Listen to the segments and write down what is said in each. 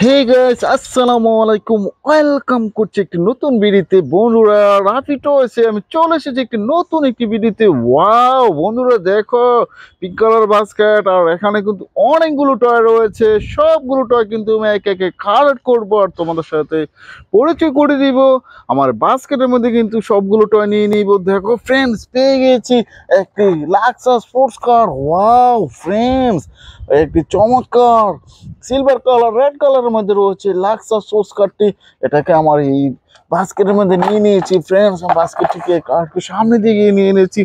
Hey guys, আসসালামু আলাইকুম। Welcome করছি একটি নতুন ভিডিওতে। বন্ধুরা, রাফি টয়েসে আমি চলে এসেছি একটি নতুন ভিডিওতে। ওয়াও বন্ধুরা, দেখো পিঙ্ক কালার বাস্কেট, আর এখানে কিন্তু অনেকগুলো টয় রয়েছে। সবগুলো টয় কিন্তু আমি একে একে কালেক্ট করবো আর তোমাদের সাথে পরিচয় করে দিব। আমার বাস্কেটের মধ্যে কিন্তু সবগুলো টয় নিয়ে নিব। দেখো ফ্রেন্ডস, পেয়ে গেছি একটি laksa sports car. Wow friends, একটি চমৎকার সিলভার কালার রেড কালারের মধ্যে রয়েছে লাক্সা সোর্স কার্ডটি। এটাকে আমার এই বাস্কেটের মধ্যে নিয়ে নিয়েছি ফ্রেন্ডস। বাস্কেটটিকে কার্ডকে সামনে দিকে নিয়ে নিয়েছি।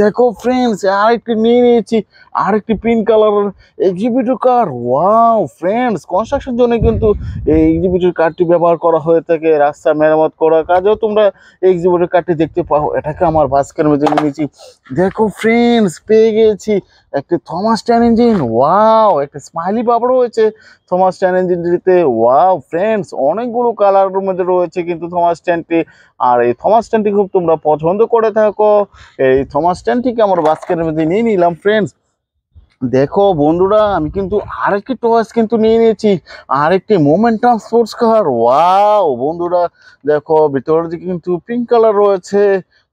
দেখো ফ্রেন্ডস, আরেকটি নিয়ে নিয়েছি, আরেকটি পিঙ্ক কালারের এক্সিবিটর কার্ড। ওয়াও ফ্রেন্ডস, কনস্ট্রাকশন জন্য কিন্তু এই এক্সিবিটর কার্ডটি ব্যবহার করা হয়ে থাকে। রাস্তা মেরামত করার কাজেও তোমরা এক্সিবিটর কার্ডটি দেখতে পাও। এটাকে আমার বাস্কেটের মধ্যে নিয়ে নিয়েছি। দেখো ফ্রেন্ডস, পেয়ে গেছি একটি থমাস ট্যান ইঞ্জিন। ওয়াও, একটা স্মাইলি বাবা রয়েছে থমাস ট্যান ইঞ্জিনটিতে। ওয়াও ফ্রেন্ডস, অনেকগুলো কালারের মধ্যে রয়েছে কিন্তু থমাস ট্যানটি। আর এই থমাস ট্যানটি খুব তোমরা পছন্দ করে থাকো। এই থমাস ট্যানটিকে আমার বাস্কেটের মধ্যে নিয়ে নিলাম ফ্রেন্ডস। দেখো বন্ধুরা, আমি কিন্তু আরেকটি টয়েস কিন্তু নিয়ে নিয়েছি, আরেকটি মোমেন্টাম স্পোর্টস কার। ওয়াও বন্ধুরা, দেখো ভিতরের দিকে কিন্তু পিঙ্ক কালার রয়েছে।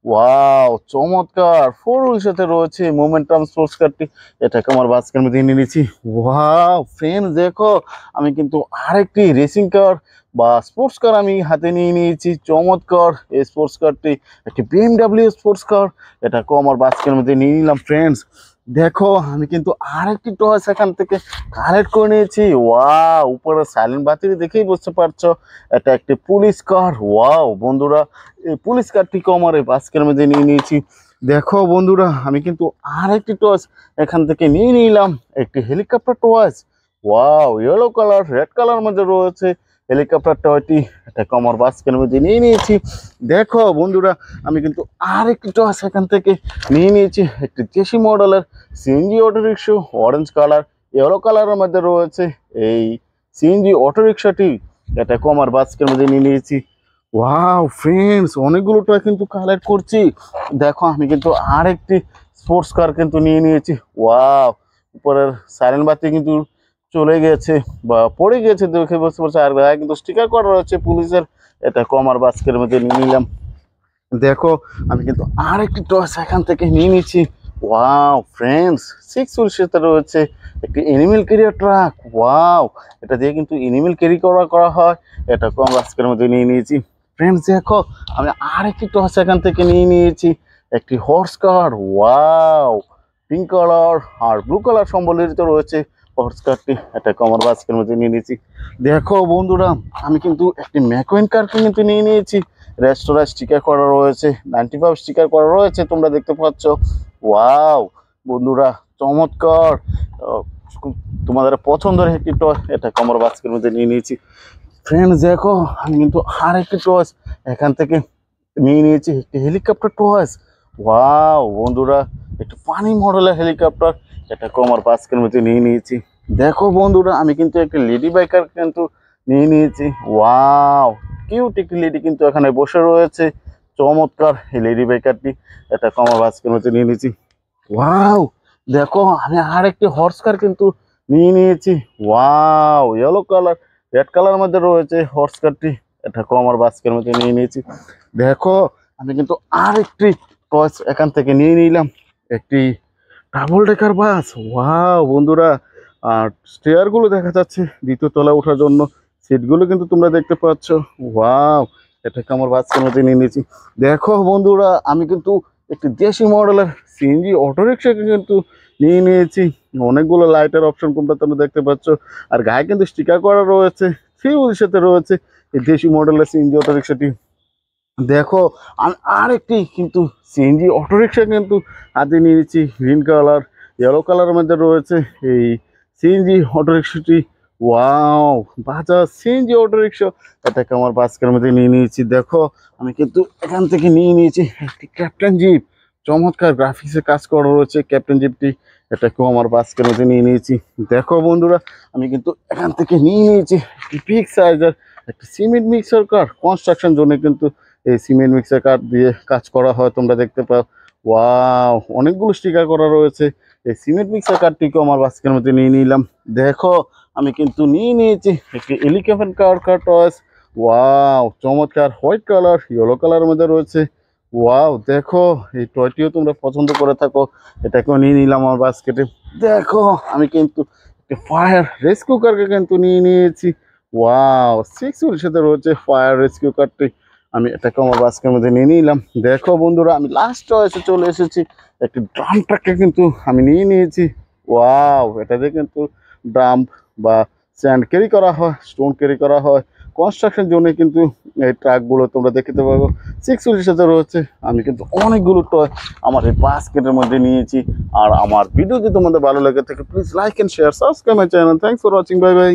ওয়াও চমৎকার, ফোর হুইলের সাথে রয়েছে মোমেন্টাম স্পোর্টস কারটি। এটাকে আমার বাস্কেটের মধ্যে নিয়ে নিয়েছি। ওয়াও ফ্রেন্ডস, দেখো আমি কিন্তু আরেকটি রেসিং কার বা স্পোর্টস কার আমি হাতে নিয়ে নিয়েছি। চমৎকার এই স্পোর্টস কারটি, একটি বিএমডাব্লিউ স্পোর্টস কার। এটাকেও আমার বাস্কেটের মধ্যে নিয়ে নিলাম ফ্রেন্ডস। দেখো আমি কিন্তু আরেকটি টয় এখান থেকে কালেক্ট করে নিয়েছি। ওয়াও, উপরে সাইলেন্ট বাতি দেখেই বুঝতে পারছো এটা একটি পুলিশ কার। ওয়াও বন্ধুরা, এই পুলিশ কারটিকে আমার এই বাস্কের মধ্যে নিয়ে নিয়েছি। দেখো বন্ধুরা, আমি কিন্তু আরেকটি টয় এখান থেকে নিয়ে নিলাম, একটি helicopter toys. Wow, yellow colour red colour মধ্যে রয়েছে হেলিকপ্টার টয়টি। এটাকে আমার বাস্কের মধ্যে নিয়ে নিয়েছি। দেখো বন্ধুরা, আমি কিন্তু আরেকটি টয় এখান থেকে নিয়ে নিয়েছি, একটি দেশি মডেলের CNG auto rickshaw. Orange colour yellow কালারের মধ্যে রয়েছে এই সিএনজি অটো রিক্সাটি। এটাকে আমার বাস্কের মধ্যে নিয়ে নিয়েছি। ওয়াও ফ্রেন্ডস, অনেকগুলো টয় কিন্তু কালেক্ট করছি। দেখো আমি কিন্তু আরেকটি স্পোর্টস কার কিন্তু নিয়ে নিয়েছি। ওয়াও, উপরের সাইলেন্ট বাতি কিন্তু চলে গেছে বা পড়ে গেছে দেখে বুঝতে পারছি। আর গায়ে কিন্তু স্টিকার করা রয়েছে পুলিশের। এটাকে আমার বাস্কের মধ্যে নিয়ে নিলাম। দেখো আমি কিন্তু আরেকটি টস এখান থেকে নিয়ে নিচ্ছি। ওয়াও ফ্রেন্ডস, সিক্স হুইলের সাথে রয়েছে একটি এনিমেল ক্যারিয়ার ট্রাক। ওয়াও, এটা দিয়ে কিন্তু এনিমেল ক্যারি করা হয়। এটাকে আমরা আজকের মধ্যে নিয়ে নিয়েছি ফ্রেন্ডস। দেখো আমি আরেকটি টস এখান থেকে নিয়ে নিয়েছি, একটি হর্স কার। ওয়াও, পিঙ্ক কালার আর ব্লু কালার সম্বলিত রয়েছে হর্স কারটি। এটাকে আমার আজকের মধ্যে নিয়ে নিয়েছি। দেখো বন্ধুরা, আমি কিন্তু একটি ম্যাকুইন কারকে কিন্তু নিয়ে নিয়েছি। রেস্টোরাঁ স্টিকার করা রয়েছে, 95 স্টিকার করা রয়েছে, তোমরা দেখতে পাচ্ছ। ওয়াও বন্ধুরা, চমৎকার, আহ, তোমাদের পছন্দের একটি টয়। এটা কমর বাস্কের মধ্যে নিয়ে নিয়েছি ফ্রেন্ডস। দেখো আমি কিন্তু আর একটি টয়েস এখান থেকে নিয়ে নিয়েছি, একটি হেলিকপ্টার টয়েস। ওয়াও বন্ধুরা, একটু পানি মডেলের হেলিকপ্টার। এটা কমর বাস্কের মধ্যে নিয়ে নিয়েছি। দেখো বন্ধুরা, আমি কিন্তু একটি লেডি বাইকার কিন্তু নিয়ে নিয়েছি। ওয়াও, কিউট একটি লেডি কিন্তু এখানে বসে রয়েছে। চমৎকার এই লেডি বাইকারটি। এটা কমর বাস্কের মধ্যে নিয়ে নিয়েছি। ওয়াও, দেখো আমি আর একটি হর্স কার কিন্তু নিয়ে নিয়েছি। Wow, yellow colour red colour মধ্যে রয়েছে হর্স কারটি। এটাকেও আমার বাস্কের মধ্যে নিয়ে নিয়েছি। দেখো আমি কিন্তু আর একটি টয়েস এখান থেকে নিয়ে নিলাম, একটি ডাবল ডেকার বাস। ওয়াও বন্ধুরা, আর স্টেয়ার গুলো দেখা যাচ্ছে দ্বিতীয় তলায় ওঠার জন্য। সিটগুলো কিন্তু তোমরা দেখতে পাচ্ছ। ওয়াও, এটাকে আমার বাসের মধ্যে নিয়ে নিয়েছি। দেখো বন্ধুরা, আমি কিন্তু একটি দেশি মডেলের সিএনজি অটোরিক্সাকে কিন্তু নিয়ে নিয়েছি। অনেকগুলো লাইটের অপশন তোমরা তোমরা দেখতে পাচ্ছ। আর গায়ে কিন্তু স্টিকার করা রয়েছে, ফিউজের সাথে রয়েছে এই দেশি মডেলের সিএনজি অটোরিক্সাটি। দেখো আমি আরেকটি কিন্তু সিএনজি অটোরিক্সা কিন্তু হাতে নিয়ে নিচ্ছি, গ্রিন কালার ইয়েলো কালারের মধ্যে রয়েছে এই সিএনজি অটোরিক্সাটি। Wow, Bajaj CNG auto rickshaw. এটাকে আমার বাস্কের মধ্যে নিয়ে নিয়েছি। দেখো আমি কিন্তু এখান থেকে নিয়ে নিয়েছি একটি ক্যাপ্টেন জিপ। চমৎকার গ্রাফিক্সে কাজ করা রয়েছে ক্যাপ্টেন জিপটি। এটাকেও আমার বাস্কের মধ্যে নিয়ে নিয়েছি। দেখো বন্ধুরা, আমি কিন্তু এখান থেকে নিয়ে নিয়েছি একটি বিগ সাইজের একটি সিমেন্ট মিক্সার কার। কনস্ট্রাকশন জন্য কিন্তু এই সিমেন্ট মিক্সার কাঠ দিয়ে কাজ করা হয়, তোমরা দেখতে পাও। ওয়াও, অনেকগুলো স্টিকার করা রয়েছে। এই সিমেন্ট মিক্সার কাঠটিকেও আমার বাস্কের মধ্যে নিয়ে নিলাম। দেখো আমি কিন্তু নিয়ে নিয়েছি একটি হেলিকপ্টার কার টয়েস। ওয়াও, চমৎকার হোয়াইট কালার ইয়েলো কালারের মধ্যে রয়েছে। ওয়াও, দেখো এই টয়টিও তোমরা পছন্দ করে থাকো, এটাকেও নিয়ে নিলাম আমার বাস্কেটে। দেখো আমি কিন্তু একটি ফায়ার রেস্কিউ কারকে কিন্তু নিয়ে নিয়েছি। ওয়াও, 6 সাথে রয়েছে ফায়ার রেস্কিউ কারটি, আমি এটাকে আমার বাস্কের মধ্যে নিয়ে নিলাম। দেখো বন্ধুরা, আমি লাস্ট চয়েসে চলে এসেছি, একটি ড্রাম ট্রাককে কিন্তু আমি নিয়ে নিয়েছি। ওয়াও, এটাতে কিন্তু ড্রাম বা স্যান্ড ক্যারি করা হয়, স্টোন ক্যারি করা হয়, কনস্ট্রাকশন জোনে কিন্তু এই ট্রাকগুলো তোমরা দেখতে পাবো 6 সাথে রয়েছে। আমি কিন্তু অনেকগুলো টয় আমার এই বাস্কেটের মধ্যে নিয়েছি। আর আমার ভিডিও যদি তোমাদের ভালো লাগে থাকে, please like and share, subscribe my channel. Thanks for watching, bye by.